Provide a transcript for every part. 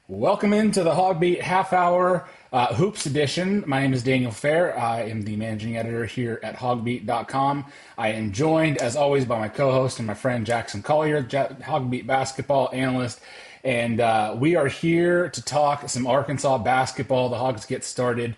Welcome into the HawgBeat half hour hoops edition. My name is Daniel Fair. I am the managing editor here at HawgBeat.com. I am joined, as always, by my co-host and my friend Jackson Collier, HawgBeat basketball analyst. And we are here to talk some Arkansas basketball. The Hogs get started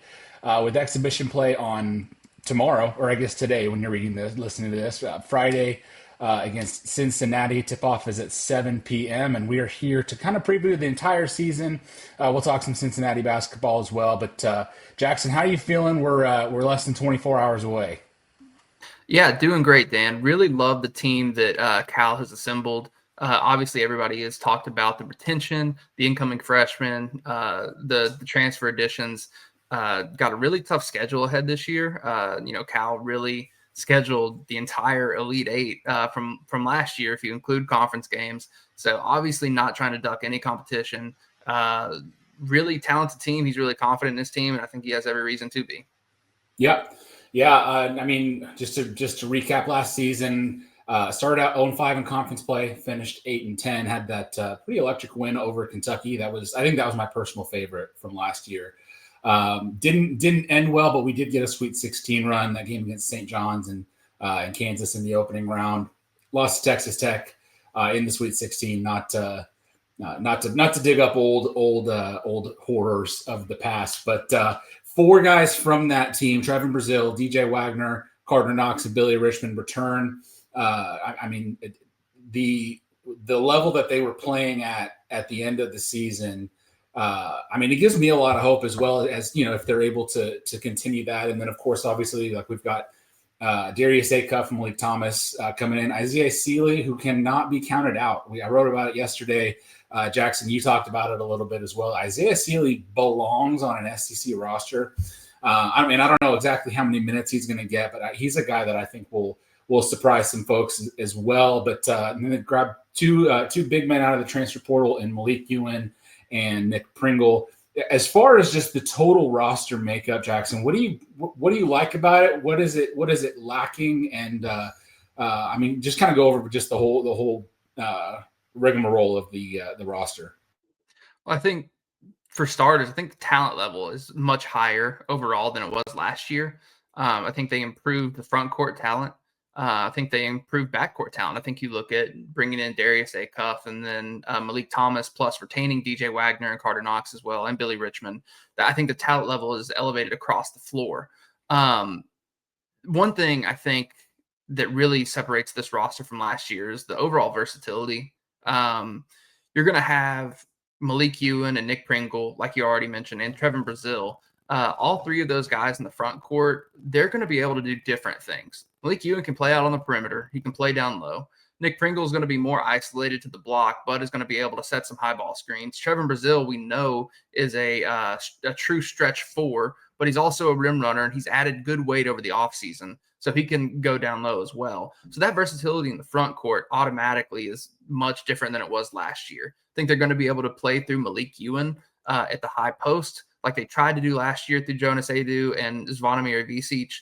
with exhibition play on tomorrow, or I guess today when you're reading this, listening to this, Friday against Cincinnati. Tip-off is at 7 p.m., and we are here to kind of preview the entire season. We'll talk some Cincinnati basketball as well. But Jackson, how are you feeling? We're less than 24 hours away. Yeah, doing great, Dan. Really love the team that Cal has assembled. Obviously, everybody has talked about the retention, the incoming freshmen, the transfer additions. Got a really tough schedule ahead this year. Cal really scheduled the entire Elite Eight from last year, if you include conference games. So obviously, not trying to duck any competition. Really talented team. He's really confident in his team, and I think he has every reason to be. Yep. Yeah. I mean, just to recap last season, started out 0-5 in conference play, finished 8-10, had that pretty electric win over Kentucky. I think that was my personal favorite from last year. Didn't end well, but we did get a Sweet 16 run. That game against St. John's and Kansas in the opening round. Lost to Texas Tech in the Sweet 16. Not to dig up old horrors of the past, but four guys from that team: Trevin Brazil, DJ Wagner, Carter Knox, and Billy Richmond return. The level that they were playing at the end of the season. It gives me a lot of hope, as well as, if they're able to continue that. And then, of course, obviously, like, we've got Darius Acuff and Malik Thomas coming in. Isaiah Sealy, who cannot be counted out. I wrote about it yesterday. Jackson, you talked about it a little bit as well. Isaiah Sealy belongs on an SEC roster. I don't know exactly how many minutes he's going to get, but he's a guy that I think will surprise some folks as well. But I'm going to grab two big men out of the transfer portal in Malik Ewan and Nick Pringle. As far as just the total roster makeup, Jackson, what do you like about it? What is it lacking? And just kind of go over just the whole rigmarole of the roster. Well, I think for starters, I think the talent level is much higher overall than it was last year. I think they improved the front court talent. I think they improved backcourt talent. I think you look at bringing in Darius Acuff and then Malik Thomas, plus retaining DJ Wagner and Carter Knox as well, and Billy Richmond. I think the talent level is elevated across the floor. One thing I think that really separates this roster from last year is the overall versatility. You're going to have Malik Ewan and Nick Pringle, like you already mentioned, and Trevin Brazil. All three of those guys in the front court, they're going to be able to do different things. Malik Ewan can play out on the perimeter. He can play down low. Nick Pringle is going to be more isolated to the block. Bud is going to be able to set some high ball screens. Trevin Brazil, we know, is a true stretch four, but he's also a rim runner, and he's added good weight over the offseason, so he can go down low as well. So that versatility in the front court automatically is much different than it was last year. I think they're going to be able to play through Malik Ewan at the high post, like they tried to do last year through Jonas Adu and Zvonimir Visic.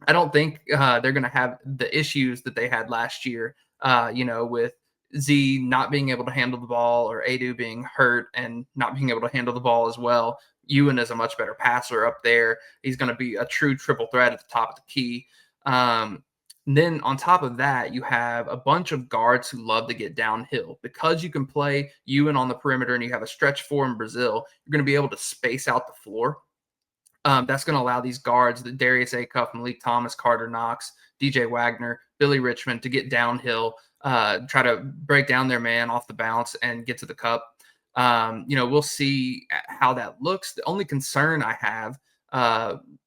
I don't think they're going to have the issues that they had last year, with Z not being able to handle the ball, or Adu being hurt and not being able to handle the ball as well. Ewan is a much better passer up there. He's going to be a true triple threat at the top of the key. Then on top of that, you have a bunch of guards who love to get downhill. Because you can play Ewan on the perimeter and you have a stretch four in Brazil, you're going to be able to space out the floor. That's going to allow these guards, the Darius Acuff, Malik Thomas, Carter Knox, DJ Wagner, Billy Richmond, to get downhill, try to break down their man off the bounce and get to the cup. We'll see how that looks. The only concern I have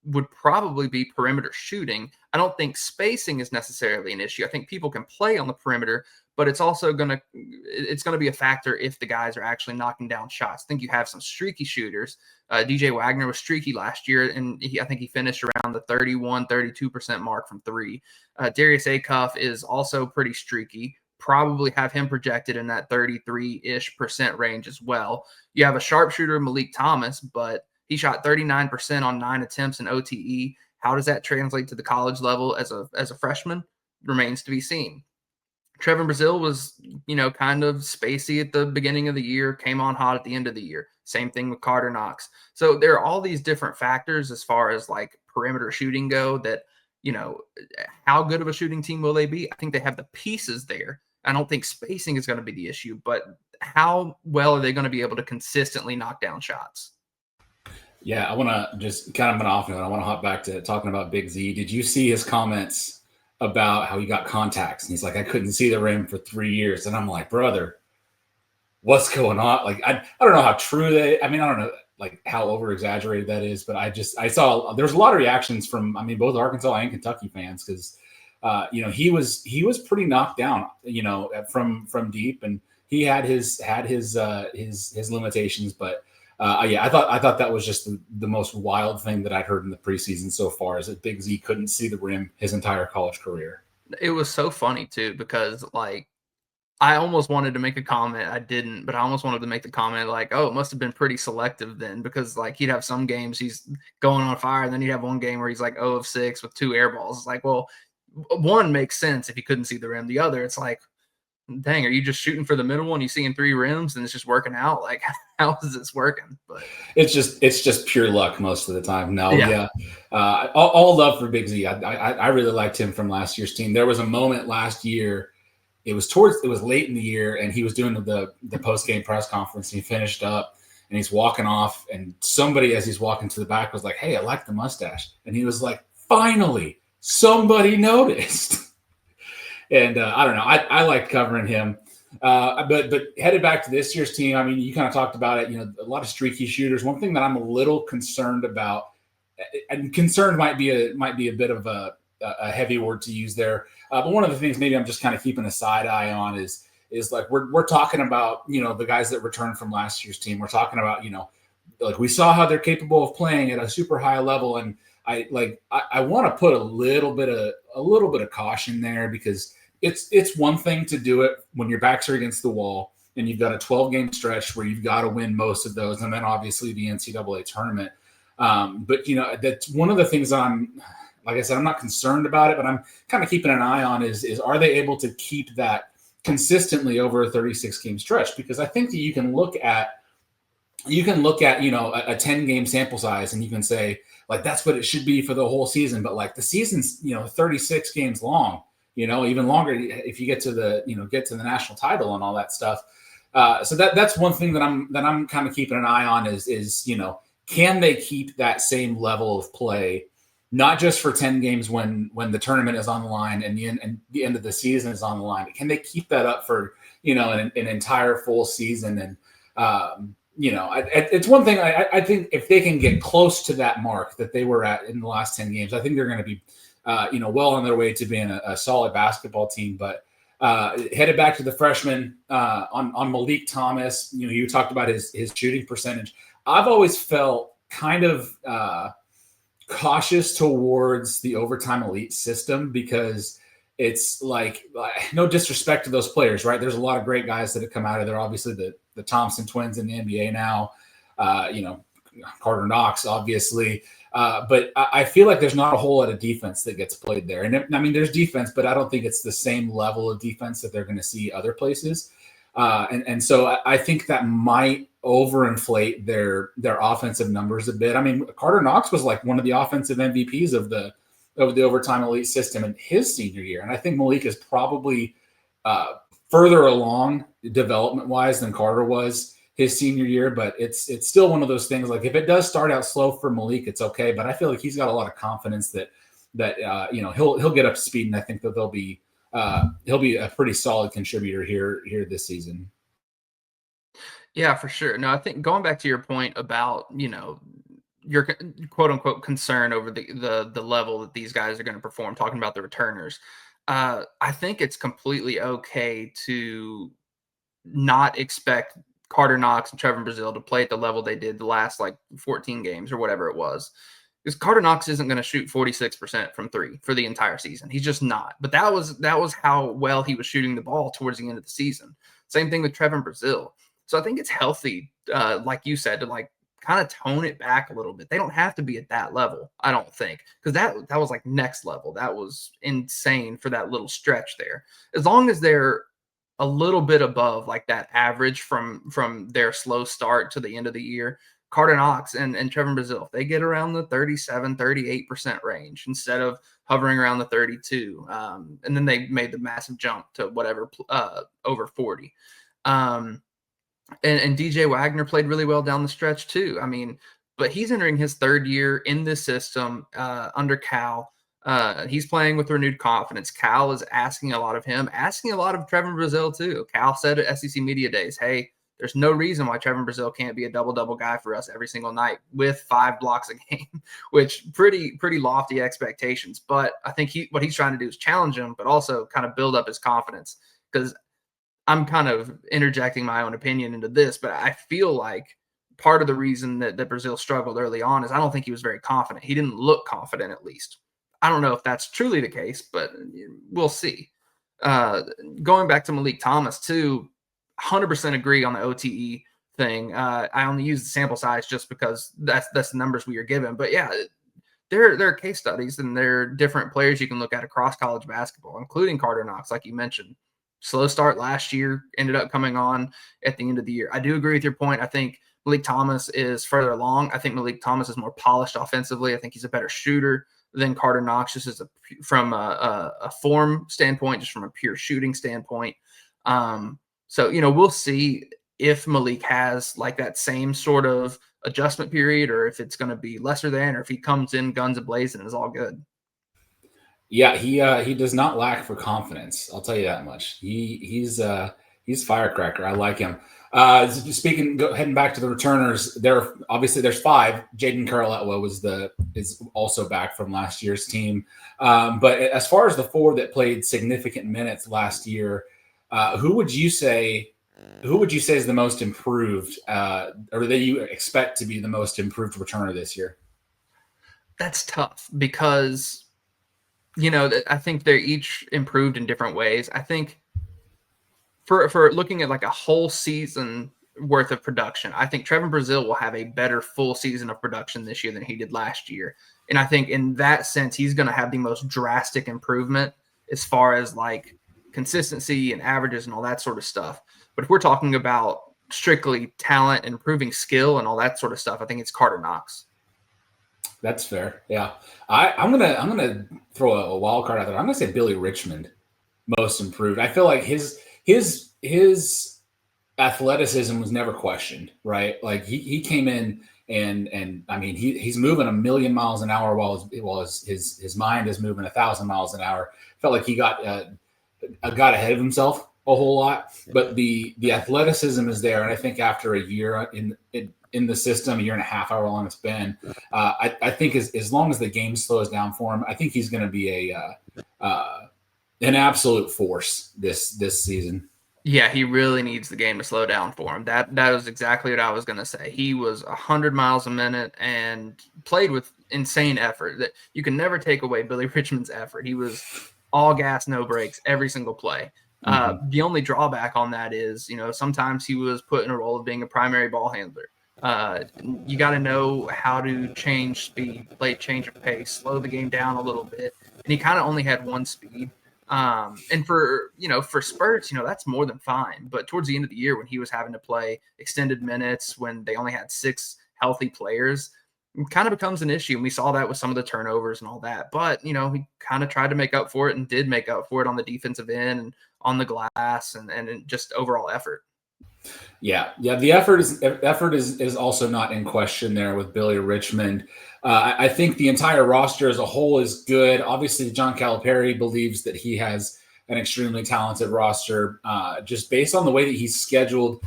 would probably be perimeter shooting. I don't think spacing is necessarily an issue. I think people can play on the perimeter, but it's also going to be a factor if the guys are actually knocking down shots. I think you have some streaky shooters. DJ Wagner was streaky last year, and I think he finished around the 32% mark from three. Darius Acuff is also pretty streaky. Probably have him projected in that 33-ish% range as well. You have a sharpshooter, Malik Thomas, but he shot 39% on 9 attempts in OTE. How does that translate to the college level as a freshman? Remains to be seen. Trevor Brazile was, kind of spacey at the beginning of the year, came on hot at the end of the year. Same thing with Carter Knox. So there are all these different factors as far as like perimeter shooting go that, how good of a shooting team will they be? I think they have the pieces there. I don't think spacing is going to be the issue, but how well are they going to be able to consistently knock down shots? Yeah, I want to just kind of an off note. I want to hop back to talking about Big Z. Did you see his comments about how he got contacts? And he's like, I couldn't see the rim for 3 years. And I'm like, brother, what's going on? Like, I don't know how true I don't know like how over exaggerated that is, but I saw there was a lot of reactions from, both Arkansas and Kentucky fans because, he was pretty knocked down, from deep, and he had his limitations, but I thought that was just the most wild thing that I'd heard in the preseason so far is that Big Z couldn't see the rim his entire college career. It was so funny too, because like, I almost wanted to make a comment. I didn't, but I almost wanted to make the comment like, oh, it must have been pretty selective then, because like he'd have some games he's going on fire, and then he'd have one game where he's like 0 of 6 with 2 air balls. It's like, well, one makes sense if he couldn't see the rim. The other, it's like, dang, are you just shooting for the middle and you seeing 3 rims and it's just working out? Like, how is this working? But it's just pure luck most of the time. No, yeah. All love for Big Z. I really liked him from last year's team. There was a moment last year. It was late in the year, and he was doing the post-game press conference. And he finished up, and he's walking off, and somebody, as he's walking to the back, was like, hey, I like the mustache. And he was like, finally, somebody noticed. And I don't know. I like covering him. But headed back to this year's team, you kind of talked about it, a lot of streaky shooters. One thing that I'm a little concerned about, and concerned might be a bit of a heavy word to use there. But one of the things maybe I'm just kind of keeping a side eye on is like we're talking about, the guys that returned from last year's team. We're talking about, like we saw how they're capable of playing at a super high level. And I want to put a little bit of caution there, because it's one thing to do it when your backs are against the wall and you've got a 12-game stretch where you've got to win most of those. And then obviously the NCAA tournament. But that's one of the things like I said, I'm not concerned about it, but I'm kind of keeping an eye on is are they able to keep that consistently over a 36-game stretch? Because I think that you can look at a 10-game sample size and you can say like that's what it should be for the whole season, but like the season's 36 games long, even longer if you get to the national title and all that stuff. So that's one thing that I'm kind of keeping an eye on is can they keep that same level of play? Not just for 10 games when the tournament is on the line and the end of the season is on the line, but can they keep that up for, an entire full season? And, it's one thing I think if they can get close to that mark that they were at in the last 10 games, I think they're going to be, well on their way to being a solid basketball team. But headed back to the freshman on Malik Thomas, you talked about his shooting percentage. I've always felt kind of cautious towards the overtime elite system, because it's like no disrespect to those players, right? There's a lot of great guys that have come out of there. Obviously the Thompson twins in the NBA now, Carter Knox, obviously. But I feel like there's not a whole lot of defense that gets played there. And there's defense, but I don't think it's the same level of defense that they're going to see other places. And so I think that might overinflate their offensive numbers a bit. Carter Knox was like one of the offensive MVPs of the overtime elite system in his senior year. And I think Malik is probably further along development wise than Carter was his senior year, but it's still one of those things. Like if it does start out slow for Malik, it's okay. But I feel like he's got a lot of confidence that he'll get up to speed. And I think that he'll be a pretty solid contributor here this season. Yeah, for sure. No, I think going back to your point about, your quote unquote concern over the level that these guys are going to perform, talking about the returners. I think it's completely okay to not expect Carter Knox and Trevor Brazile to play at the level they did the last like 14 games or whatever it was. Because Carter Knox isn't going to shoot 46% from 3 for the entire season. He's just not. But that was how well he was shooting the ball towards the end of the season. Same thing with Trevor Brazile. So I think it's healthy, like you said, to like kind of tone it back a little bit. They don't have to be at that level, I don't think, because that was like next level. That was insane for that little stretch there. As long as they're a little bit above like that average from their slow start to the end of the year, Carter Knox and Trevor Brazile, if they get around the 38% range instead of hovering around the 32, and then they made the massive jump to whatever over 40. And DJ Wagner played really well down the stretch too. I mean, but he's entering his third year in this system under Cal. He's playing with renewed confidence. Cal is asking a lot of him, asking a lot of Trevor Brazile too. Cal said at SEC Media Days, hey, there's no reason why Trevor Brazile can't be a double-double guy for us every single night with 5 blocks a game, which pretty lofty expectations. But I think what he's trying to do is challenge him, but also kind of build up his confidence, because I'm kind of interjecting my own opinion into this, but I feel like part of the reason that Brazile struggled early on is I don't think he was very confident. He didn't look confident, at least. I don't know if that's truly the case, but we'll see. Going back to Malik Thomas too, 100% agree on the OTE thing. I only use the sample size just because that's the numbers we are given. But yeah, there are case studies and there are different players you can look at across college basketball, including Carter Knox, like you mentioned. Slow start last year, ended up coming on at the end of the year. I do agree with your point. I think Malik Thomas is further along. I think Malik Thomas is more polished offensively. I think he's a better shooter than Carter Knox, just from a form standpoint, just from a pure shooting standpoint. So, we'll see if Malik has like that same sort of adjustment period, or if it's going to be lesser than, or if he comes in guns a-blazing and is all good. Yeah, he does not lack for confidence. I'll tell you that much. He's firecracker. I like him. Heading back to the returners, there's 5. Jaden Carletwa is also back from last year's team. But as far as the 4 that played significant minutes last year, who would you say is the most improved, or that you expect to be the most improved returner this year? That's tough because, I think they're each improved in different ways. I think for looking at like a whole season worth of production, I think Trevor Brazile will have a better full season of production this year than he did last year. And I think in that sense, he's going to have the most drastic improvement as far as like consistency and averages and all that sort of stuff. But if we're talking about strictly talent and improving skill and all that sort of stuff, I think it's Carter Knox. That's fair. Yeah. I'm gonna throw a wild card out there. I'm gonna say Billy Richmond, most improved. I feel like his athleticism was never questioned, right? Like he came in and I mean he's moving 1,000,000 miles an hour while his mind is moving 1,000 miles an hour. Felt like he got ahead of himself a whole lot, but the athleticism is there, and I think after a year in the system, a year and a half, however long it's been, I think as long as the game slows down for him, I think he's going to be an absolute force this season. Yeah, he really needs the game to slow down for him. That was exactly what I was going to say. He was 100 miles a minute and played with insane effort. That you can never take away Billy Richmond's effort. He was all gas, no brakes, every single play. The only drawback on that is, sometimes he was put in a role of being a primary ball handler. You got to know how to change speed, play change of pace, slow the game down a little bit. And he kind of only had one speed. And for spurts, that's more than fine. But towards the end of the year, when he was having to play extended minutes, when they only had 6 healthy players, it kind of becomes an issue. And we saw that with some of the turnovers and all that. But, he kind of tried to make up for it and did make up for it on the defensive end and on the glass and just overall effort. Yeah. The effort is also not in question there with Billy Richmond. I think the entire roster as a whole is good. Obviously, John Calipari believes that he has an extremely talented roster, just based on the way that he's scheduled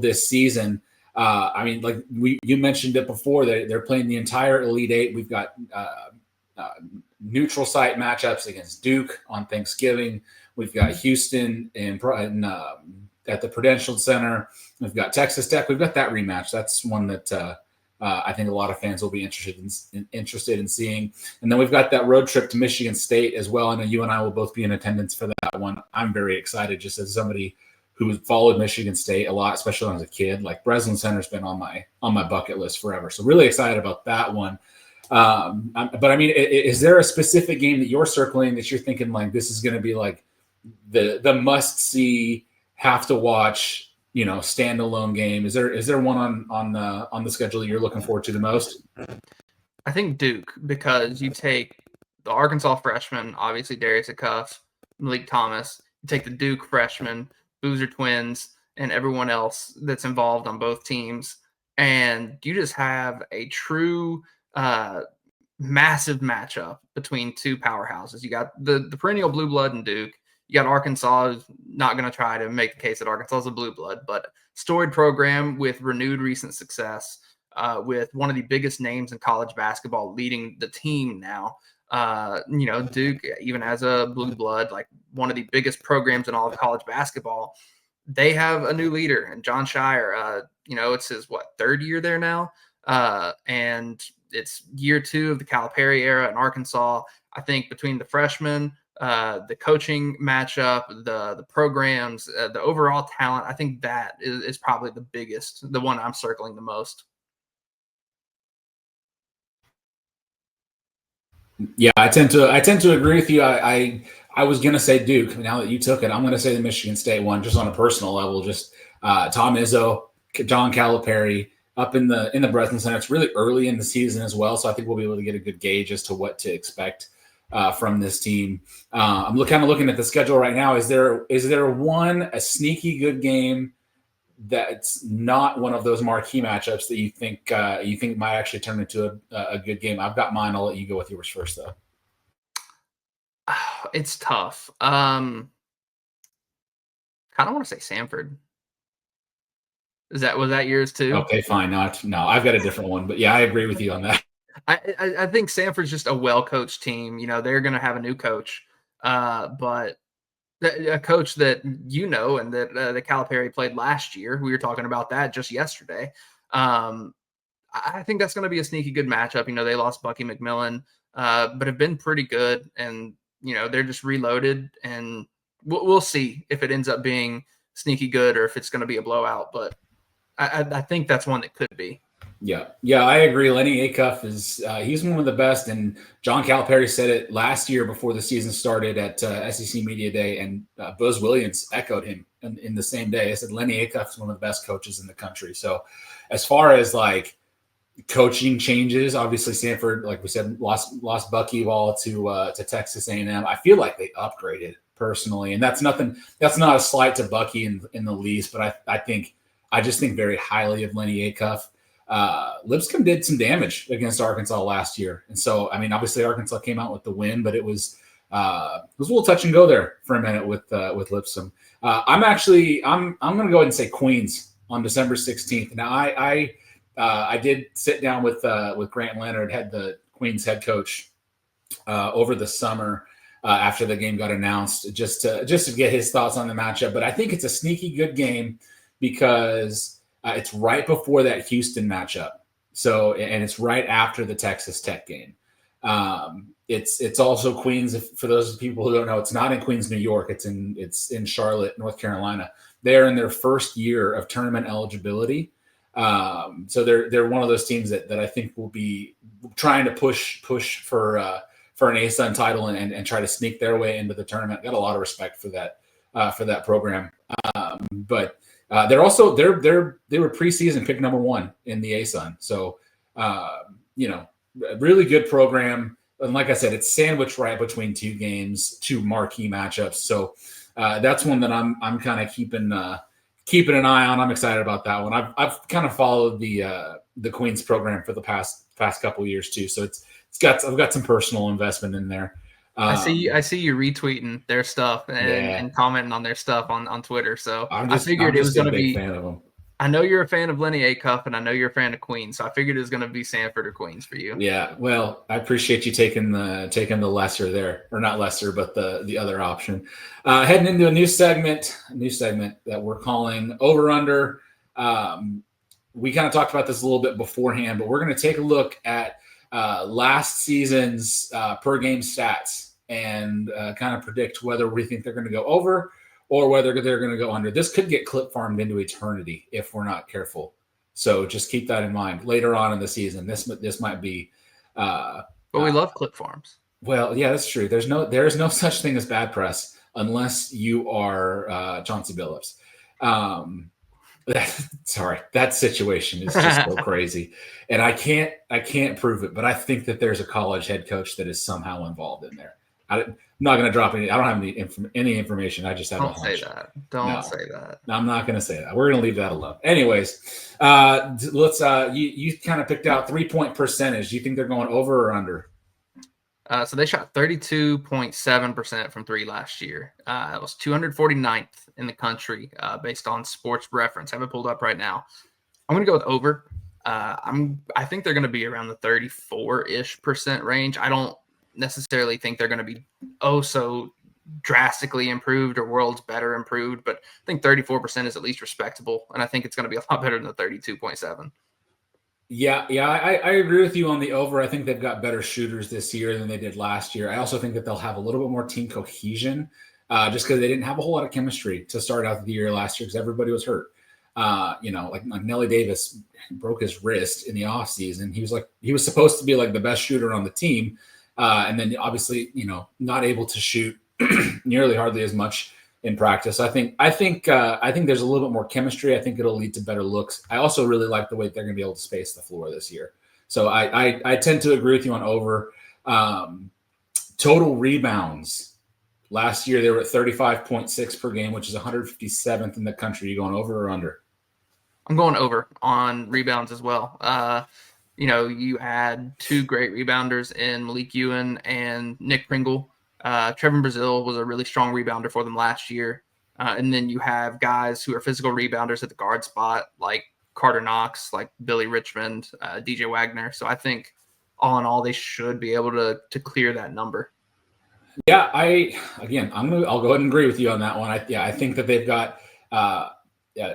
this season. I mean, like you mentioned it before, they're playing the entire Elite Eight. We've got neutral site matchups against Duke on Thanksgiving. We've got Houston at the Prudential Center. We've got Texas Tech. We've got that rematch. That's one that I think a lot of fans will be interested in seeing. And then we've got that road trip to Michigan State as well. I know you and I will both be in attendance for that one. I'm very excited, just as somebody who followed Michigan State a lot, especially when I was a kid. Like Breslin Center's been on my bucket list forever. So really excited about that one. But I mean, is there a specific game that you're circling that you're thinking like this is going to be like the must see, have to watch, standalone game? Is there one on the schedule that you're looking forward to the most? I think Duke, because you take the Arkansas freshman, obviously Darius Acuff, Malik Thomas. You take the Duke freshman, Boozer twins, and everyone else that's involved on both teams, and you just have a true massive matchup between two powerhouses. You got the perennial blue blood in Duke. You got Arkansas, who's not going to try to make the case that Arkansas is a blue blood, but storied program with renewed recent success, with one of the biggest names in college basketball leading the team now. Duke, even as a blue blood, like one of the biggest programs in all of college basketball, they have a new leader, and John Shire. It's his third year there now, and it's year 2 of the Calipari era in Arkansas. I think between the freshmen, the coaching matchup, the programs, the overall talent, I think that is probably the biggest, the one I'm circling the most. Yeah, I tend to agree with you. I was gonna say Duke. Now that you took it, I'm gonna say the Michigan State one, just on a personal level. Just Tom Izzo, John Calipari up in the Breslin Center. It's really early in the season as well, so I think we'll be able to get a good gauge as to what to expect from this team. I'm kind of looking at the schedule right now. Is there a sneaky good game that's not one of those marquee matchups that you think might actually turn into a good game? I've got mine. I'll let you go with yours first, though. It's tough. Kind of want to say Samford. Was that yours too? Okay, fine. No, I've got a different one, but yeah, I agree with you on that. I think Samford's just a well-coached team. They're going to have a new coach, but a coach that and that the Calipari played last year. We were talking about that just yesterday. I think that's going to be a sneaky good matchup. They lost Bucky McMillan, but have been pretty good, and they're just reloaded, and we'll see if it ends up being sneaky good or if it's going to be a blowout. But I think that's one that could be. Yeah, I agree. Lenny Acuff he's one of the best, and John Calipari said it last year before the season started at SEC Media Day, and Buzz Williams echoed him in the same day. I said Lenny Acuff is one of the best coaches in the country. So, as far as like coaching changes, obviously Samford, like we said, lost Bucky Ball to Texas A&M. I feel like they upgraded personally, and that's not a slight to Bucky in the least, but I just think very highly of Lenny Acuff. Lipscomb did some damage against Arkansas last year, and so I mean, obviously Arkansas came out with the win, but it was a little touch and go there for a minute with Lipscomb. I'm going to go ahead and say Queens on December 16th. Now I did sit down with Grant Leonard, the Queens head coach, over the summer after the game got announced, just to get his thoughts on the matchup. But I think it's a sneaky good game because it's right before that Houston matchup. So, and it's right after the Texas Tech game. It's also Queens. For those people who don't know, it's not in Queens, New York. It's in Charlotte, North Carolina. They're in their first year of tournament eligibility. So they're one of those teams that I think will be trying to push for an ASUN title and try to sneak their way into the tournament. Got a lot of respect for that program. But they were preseason pick number 1 in the ASUN. So, really good program. And like I said, it's sandwiched right between two marquee matchups. So that's one that I'm kind of keeping an eye on. I'm excited about that one. I've kind of followed the Queens program for the past couple of years too. So I've got some personal investment in there. I see you retweeting their stuff and commenting on their stuff on Twitter. So I figured it was going to be. Fan of them. I know you're a fan of Lenny Acuff, and I know you're a fan of Queens. So I figured it was going to be Samford or Queens for you. Yeah, well, I appreciate you taking the lesser there, or not lesser, but the other option. Heading into a new segment that we're calling Over Under. We kind of talked about this a little bit beforehand, but we're going to take a look at last season's per game stats and kind of predict whether we think they're going to go over or whether they're going to go under. This could get clip farmed into eternity if we're not careful. So just keep that in mind. Later on in the season, this might be. But we love clip farms. Well, yeah, that's true. There is no such thing as bad press unless you are Chauncey Billups. Sorry, that situation is just so crazy, and I can't prove it, but I think that there's a college head coach that is somehow involved in there. I'm not going to drop any. I don't have any information. I just have. Don't say that. Don't say that. I'm not going to say that. We're going to leave that alone. Anyways, let's. You kind of picked out 3-point percentage. Do you think they're going over or under? So they shot 32.7% from three last year. It was 249th in the country based on Sports Reference. I have it pulled up right now. I'm going to go with over. I think they're going to be around the 34-ish% range. I don't necessarily think they're going to be so drastically improved or worlds better improved, but I think 34% is at least respectable, and I think it's going to be a lot better than the 32.7. Yeah, I agree with you on the over. I think they've got better shooters this year than they did last year. I also think that they'll have a little bit more team cohesion just because they didn't have a whole lot of chemistry to start out the year last year because everybody was hurt. Like Nelly Davis broke his wrist in the offseason. He was supposed to be like the best shooter on the team. And then obviously, not able to shoot nearly hardly as much in practice. I think there's a little bit more chemistry. I think it'll lead to better looks. I also really like the way they're going to be able to space the floor this year. So I tend to agree with you on over. Total rebounds. Last year they were at 35.6 per game, which is 157th in the country. You going over or under? I'm going over on rebounds as well. You had two great rebounders in Malik Ewan and Nick Pringle. Trevor Brazile was a really strong rebounder for them last year. And then you have guys who are physical rebounders at the guard spot, like Carter Knox, like Billy Richmond, DJ Wagner. So I think all in all, they should be able to clear that number. Yeah, I'll go ahead and agree with you on that one. I think that they've got a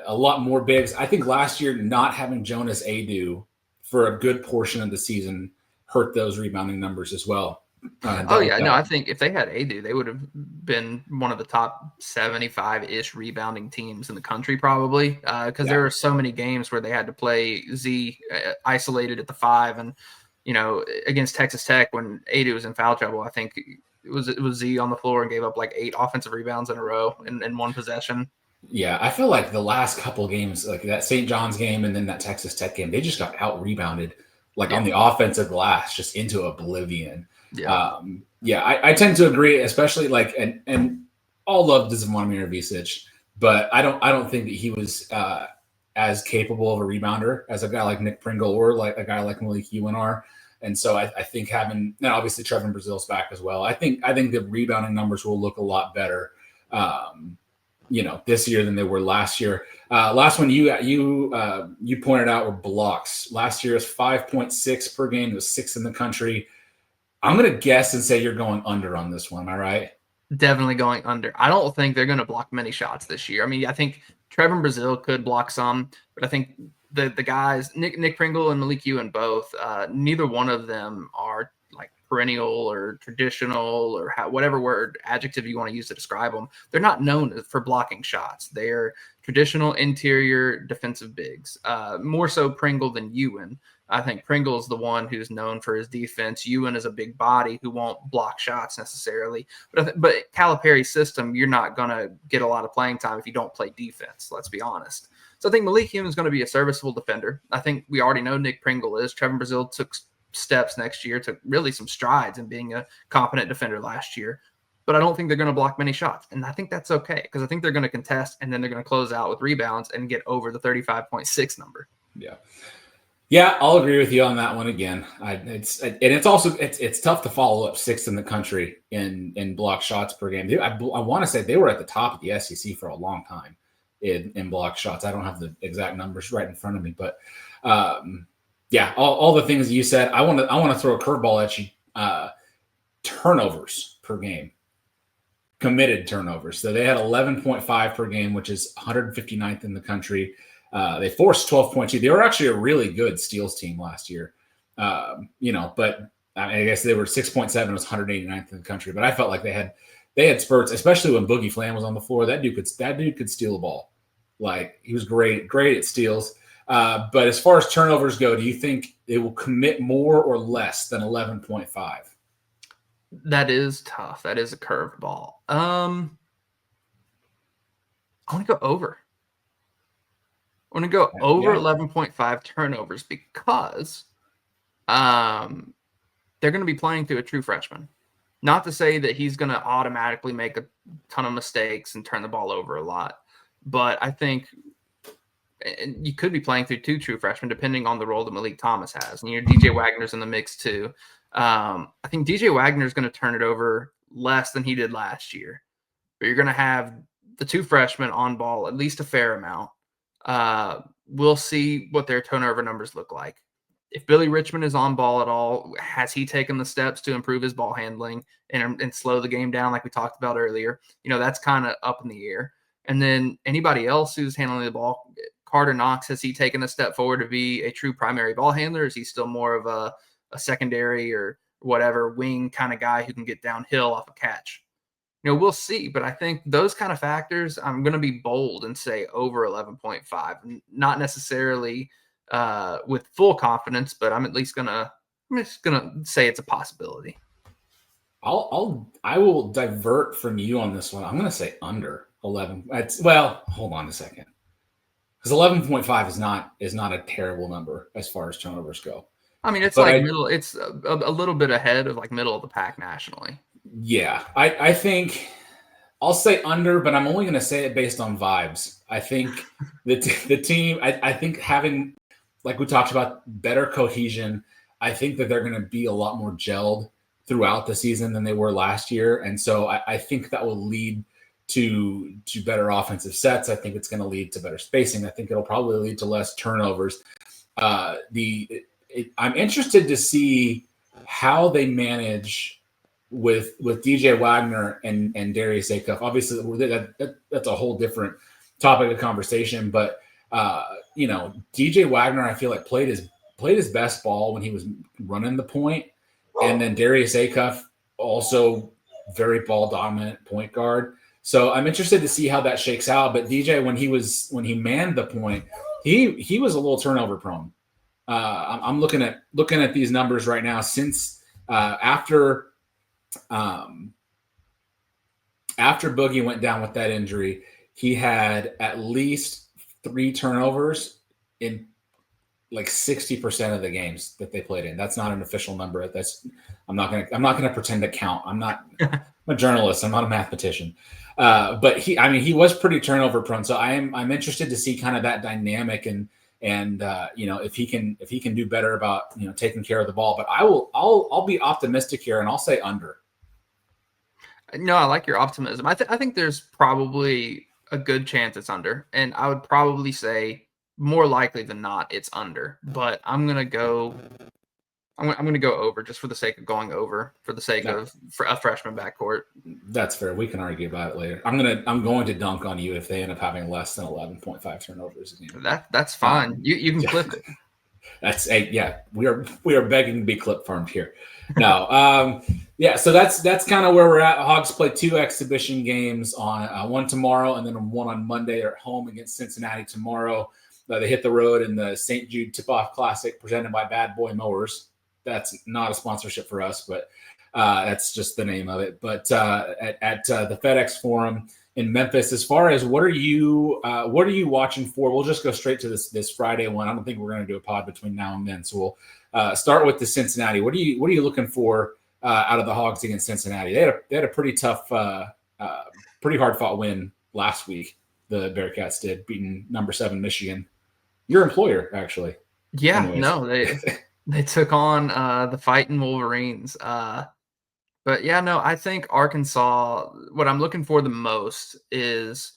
lot more bigs. I think last year not having Jonas Adu for a good portion of the season hurt those rebounding numbers as well. I think if they had Adu, they would have been one of the top 75-ish rebounding teams in the country probably because there were so many games where they had to play Z isolated at the 5 and against Texas Tech when Adu was in foul trouble. I think it was Z on the floor and gave up like 8 offensive rebounds in a row in one possession. Yeah, I feel like the last couple of games, like that St. John's game and then that Texas Tech game, they just got out rebounded on the offensive glass, just into oblivion. I tend to agree, especially and all love to Zvonimir Ivicic, but I don't think that he was as capable of a rebounder as a guy like Nick Pringle or like a guy like Malik Ewan are. And so I think having, now obviously Trevor Brazile's back as well. I think the rebounding numbers will look a lot better, this year than they were last year. Last one you pointed out were blocks. Last year was 5.6 per game. It was 6th in the country. I'm going to guess and say you're going under on this one. Am I right? Definitely going under. I don't think they're going to block many shots this year. I mean, I think Trevor Brazile could block some, but I think the guys, Nick Pringle and Malik Ewan both, neither one of them are like perennial or traditional or whatever adjective you want to use to describe them. They're not known for blocking shots. They're traditional interior defensive bigs, more so Pringle than Ewan. I think Pringle's the one who's known for his defense. Ewan is a big body who won't block shots necessarily. But Calipari's system, you're not going to get a lot of playing time if you don't play defense, let's be honest. So I think Malik Ewan is going to be a serviceable defender. I think we already know Nick Pringle is. Trevor Brazile took steps next year, took really some strides in being a competent defender last year. But I don't think they're going to block many shots. And I think that's okay because I think they're going to contest and then they're going to close out with rebounds and get over the 35.6 number. Yeah, I'll agree with you on that one again. It's tough to follow up 6th in the country in block shots per game. I want to say they were at the top of the SEC for a long time in block shots. I don't have the exact numbers right in front of me, but all the things you said. I want to throw a curveball at you. Turnovers per game, committed turnovers. So they had 11.5 per game, which is 159th in the country. They forced 12.2. They were actually a really good steals team last year, but I guess they were 6.7. It was 189th in the country. But I felt like they had they had spurts, especially when Boogie Flam was on the floor. That dude could steal a ball. Like, he was great at steals. But as far as turnovers go, do you think they will commit more or less than 11.5? That is tough. That is a curved ball. I want to go over. I want to go over 11.5 turnovers because they're going to be playing through a true freshman. Not to say that he's going to automatically make a ton of mistakes and turn the ball over a lot, but I think you could be playing through 2 true freshmen depending on the role that Malik Thomas has. And DJ Wagner's in the mix too. I think DJ Wagner is going to turn it over less than he did last year, but you're going to have the 2 freshmen on ball at least a fair amount. We'll see what their turnover numbers look like. If Billy Richmond is on ball at all, has he taken the steps to improve his ball handling and slow the game down like we talked about earlier? That's kind of up in the air. And then anybody else who's handling the ball, Carter Knox, has he taken a step forward to be a true primary ball handler? Is he still more of a secondary or whatever wing kind of guy who can get downhill off a catch? We'll see. But I think those kind of factors, I'm going to be bold and say over 11.5. Not necessarily with full confidence, but I'm just gonna say it's a possibility. I will divert from you on this one. I'm gonna say under 11. Hold on a second, because 11.5 is not a terrible number as far as turnovers go. I mean, it's middle. It's a little bit ahead of like middle of the pack nationally. Yeah, I think I'll say under, but I'm only going to say it based on vibes. I think the team. I think having, like we talked about, better cohesion. I think that they're going to be a lot more gelled throughout the season than they were last year, and so I think that will lead to better offensive sets. I think it's going to lead to better spacing. I think it'll probably lead to less turnovers. I'm interested to see how they manage with DJ Wagner and Darius Acuff. Obviously, that's a whole different topic of conversation. But DJ Wagner, I feel like played his best ball when he was running the point, and then Darius Acuff also very ball dominant point guard. So I'm interested to see how that shakes out. But DJ, when he manned the point, he was a little turnover prone. I'm looking at these numbers right now since after Boogie went down with that injury, he had at least 3 turnovers in like 60% of the games that they played in. That's not an official number. I'm not gonna pretend to count. I'm a journalist. I'm not a mathematician. But he was pretty turnover prone. So I'm interested to see kind of that dynamic and if he can do better about taking care of the ball. But I'll be optimistic here and I'll say under. No, I like your optimism. I think there's probably a good chance it's under, and I would probably say more likely than not it's under. But I'm gonna go over just for the sake of going over, for the sake of a freshman backcourt. That's fair. We can argue about it later. I'm going to dunk on you if they end up having less than 11.5 turnovers a game. That's fine. You can clip it. We are begging to be clip farmed here. No, so that's kind of where we're at. Hogs play 2 exhibition games on one tomorrow and then one on Monday. They're at home against Cincinnati tomorrow. They hit the road in the St. Jude Tip-Off Classic presented by Bad Boy Mowers. That's not a sponsorship for us, but that's just the name of it. But at the FedEx Forum in Memphis, as far as what are you watching for? We'll just go straight to this Friday one. I don't think we're going to do a pod between now and then, so we'll start with the Cincinnati. What are you looking for out of the Hogs against Cincinnati? They had a pretty tough, pretty hard fought win last week. The Bearcats did, beating number 7 Michigan. Your employer, actually. Yeah, anyways. No, they took on the Fighting Wolverines. But yeah, no, I think Arkansas, what I'm looking for the most is,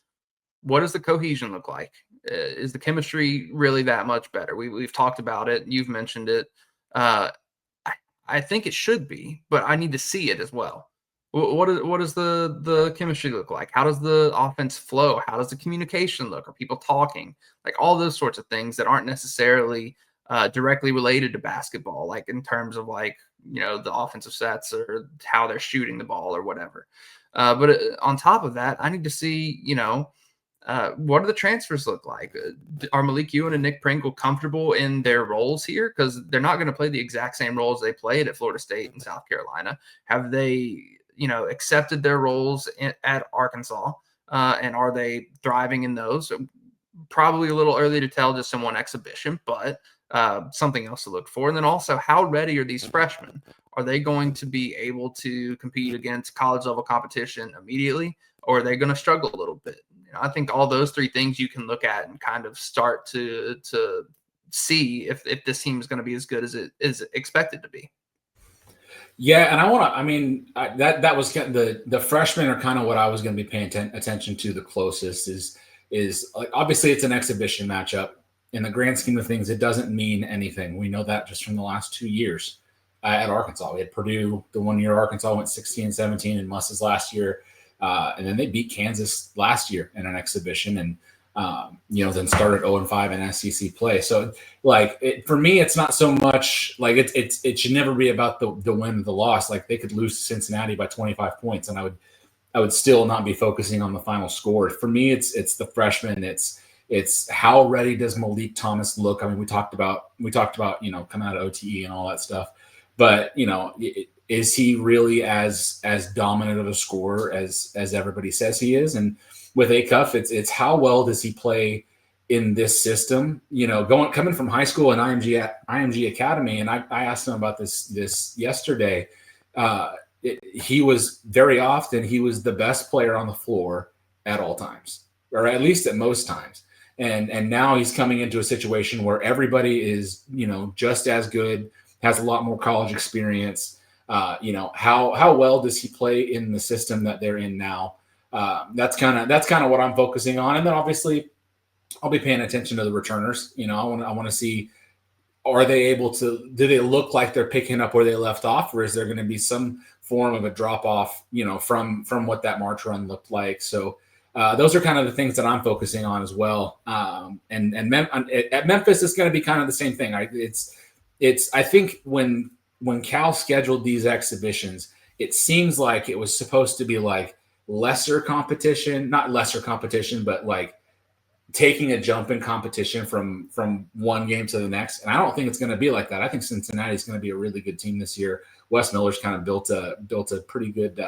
what does the cohesion look like? Is the chemistry really that much better? We've talked about it. You've mentioned it. I think it should be, but I need to see it as well. What does the chemistry look like? How does the offense flow? How does the communication look? Are people talking? Like all those sorts of things that aren't necessarily directly related to basketball, like in terms of the offensive sets or how they're shooting the ball or whatever. But on top of that, I need to see, what do the transfers look like? Are Malik Ewan and Nick Pringle comfortable in their roles here? Because they're not going to play the exact same roles they played at Florida State and South Carolina. Have they, accepted their roles at Arkansas? And are they thriving in those? Probably a little early to tell just in one exhibition, but something else to look for. And then also, how ready are these freshmen? Are they going to be able to compete against college level competition immediately, or are they going to struggle a little bit? I think all those three things you can look at and kind of start to see if this team is going to be as good as it is expected to be. Yeah, and that was kind of the freshmen are kind of what I was going to be paying attention to the closest is like, obviously it's an exhibition matchup. In the grand scheme of things, it doesn't mean anything. We know that just from the last 2 years at Arkansas. We had Purdue the 1 year Arkansas went 16-17 in Muss's last year. And then they beat Kansas last year in an exhibition and, then started 0-5 in SEC play. So for me, it's not so much like it should never be about the win or the loss. Like they could lose to Cincinnati by 25 points and I would still not be focusing on the final score. For me, it's the freshmen. It's how ready does Malik Thomas look? I mean, we talked about, coming out of OTE and all that stuff, but is he really as dominant of a scorer as everybody says he is? And with Acuff, it's how well does he play in this system? Coming from high school and IMG Academy, and I asked him about this yesterday. He was very often he was the best player on the floor at all times, or at least at most times. And now he's coming into a situation where everybody is just as good, has a lot more college experience. How well does he play in the system that they're in now? That's kind of what I'm focusing on. And then obviously I'll be paying attention to the returners. I want to see, are they able to, do they look like they're picking up where they left off, or is there going to be some form of a drop off, from what that March run looked like? So those are kind of the things that I'm focusing on as well. And at Memphis, it's going to be kind of the same thing. I think when Cal scheduled these exhibitions, it seems like it was supposed to be like lesser competition, not lesser competition, but like taking a jump in competition from one game to the next. And I don't think it's going to be like that. I think Cincinnati is going to be a really good team this year. Wes Miller's kind of built a pretty good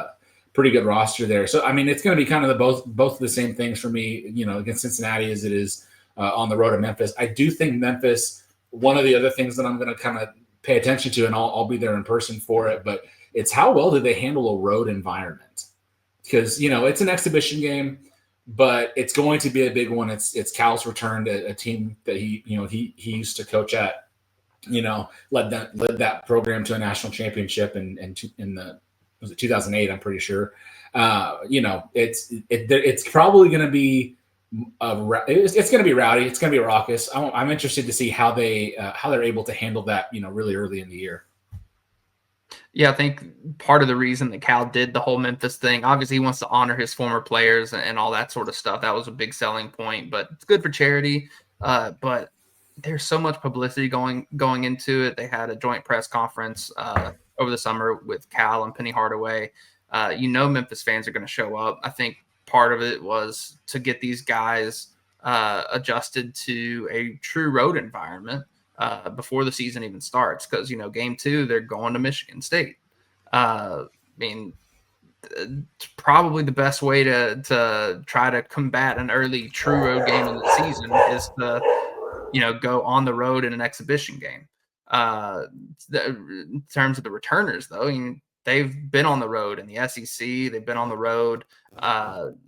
roster there. So, I mean, it's going to be kind of both of the same things for me, against Cincinnati as it is on the road to Memphis. I do think Memphis, one of the other things that I'm going to kind of pay attention to, and I'll be there in person for it, but it's how well do they handle a road environment? Because, it's an exhibition game, but it's going to be a big one. It's Cal's return to a team that he used to coach at, led that program to a national championship in was it 2008? I'm pretty sure. It's probably going to be it's going to be rowdy. It's going to be raucous. I'm interested to see how they're able to handle that, really early in the year. Yeah, I think part of the reason that Cal did the whole Memphis thing, obviously he wants to honor his former players and all that sort of stuff. That was a big selling point, but it's good for charity. But there's so much publicity going into it. They had a joint press conference over the summer with Cal and Penny Hardaway. Memphis fans are going to show up. I think part of it was to get these guys adjusted to a true road environment before the season even starts. Because, game 2, they're going to Michigan State. Probably the best way to try to combat an early true road game in the season is to, go on the road in an exhibition game. In terms of the returners, though, they've been on the road in the SEC. They've been on the road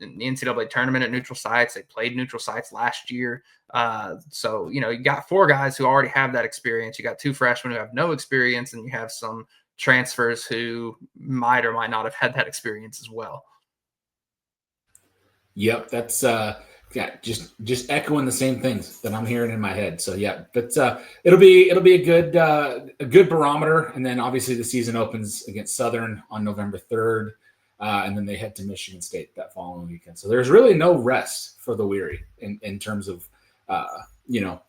in the NCAA tournament at neutral sites. They played neutral sites last year. So, you got 4 guys who already have that experience. You got 2 freshmen who have no experience, and you have some transfers who might or might not have had that experience as well. Yep, that's just echoing the same things that I'm hearing in my head. So yeah, but it'll be a good barometer. And then obviously the season opens against Southern on November 3rd, and then they head to Michigan State that following weekend. So there's really no rest for the weary in terms of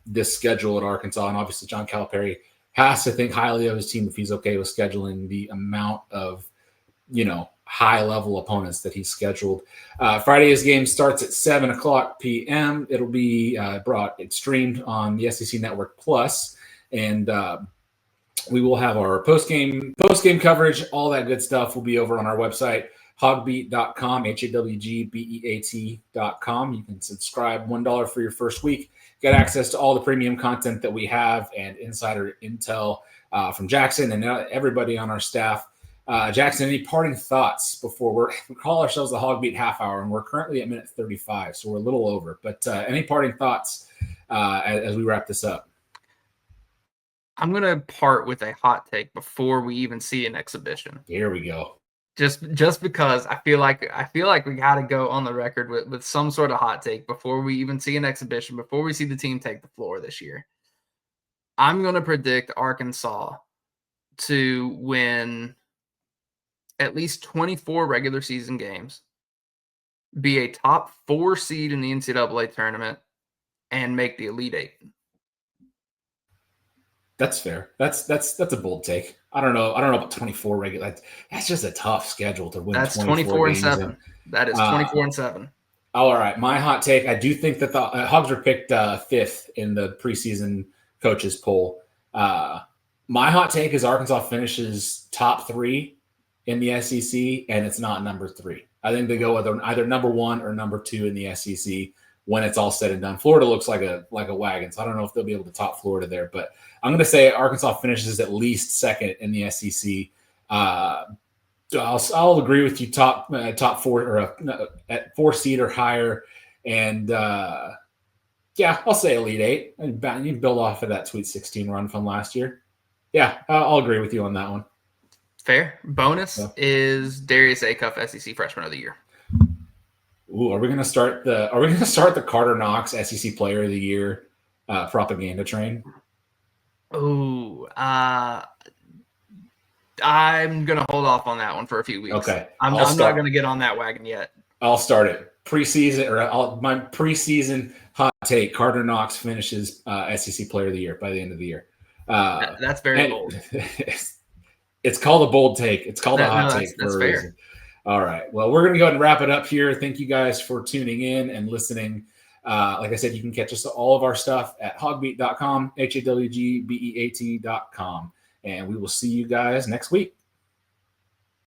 this schedule at Arkansas. And obviously John Calipari has to think highly of his team if he's okay with scheduling the amount of high level opponents that he's scheduled. Friday's game starts at 7:00 p.m. It'll be it's streamed on the SEC Network Plus, and we will have our post game coverage. All that good stuff will be over on our website, HawgBeat.com, HawgBeat.com. You can subscribe, $1 for your first week. Get access to all the premium content that we have and insider intel from Jackson and everybody on our staff. Jackson, any parting thoughts before we call ourselves the HawgBeat half hour, and we're currently at minute 35, so we're a little over. But any parting thoughts as we wrap this up? I'm going to part with a hot take before we even see an exhibition. Here we go. Just because I feel like we got to go on the record with some sort of hot take before we even see an exhibition, before we see the team take the floor this year. I'm going to predict Arkansas to win at least 24 regular season games, be a top 4 seed in the NCAA tournament, and make the Elite Eight. That's fair. That's a bold take. I don't know about 24 regular. That's just a tough schedule to win. That's 24 and 7. That is 24 and 7. All right. My hot take. I do think that the Hogs were picked 5th in the preseason coaches poll. My hot take is Arkansas finishes top 3 in the SEC, and it's not number 3. I think they go with either number 1 or number 2 in the SEC when it's all said and done. Florida looks like a wagon, so I don't know if they'll be able to top Florida there, but I'm going to say Arkansas finishes at least 2nd in the SEC. I'll agree with you. Top 4 or at 4 seed or higher, and I'll say Elite 8. And you can build off of that Sweet 16 run from last year. Yeah, I'll agree with you on that one. Fair. Bonus is Darius Acuff, SEC Freshman of the Year. Ooh, are we going to start the Carter Knox SEC Player of the Year propaganda train? Ooh, I'm going to hold off on that one for a few weeks. Okay. I'm not going to get on that wagon yet. I'll start it. My preseason hot take, Carter Knox finishes SEC Player of the Year by the end of the year. That's very bold. It's called a bold take. It's called a hot take for a reason. All right. Well, we're going to go ahead and wrap it up here. Thank you guys for tuning in and listening. Like I said, you can catch us all of our stuff at HawgBeat.com, HawgBeat.com, and we will see you guys next week.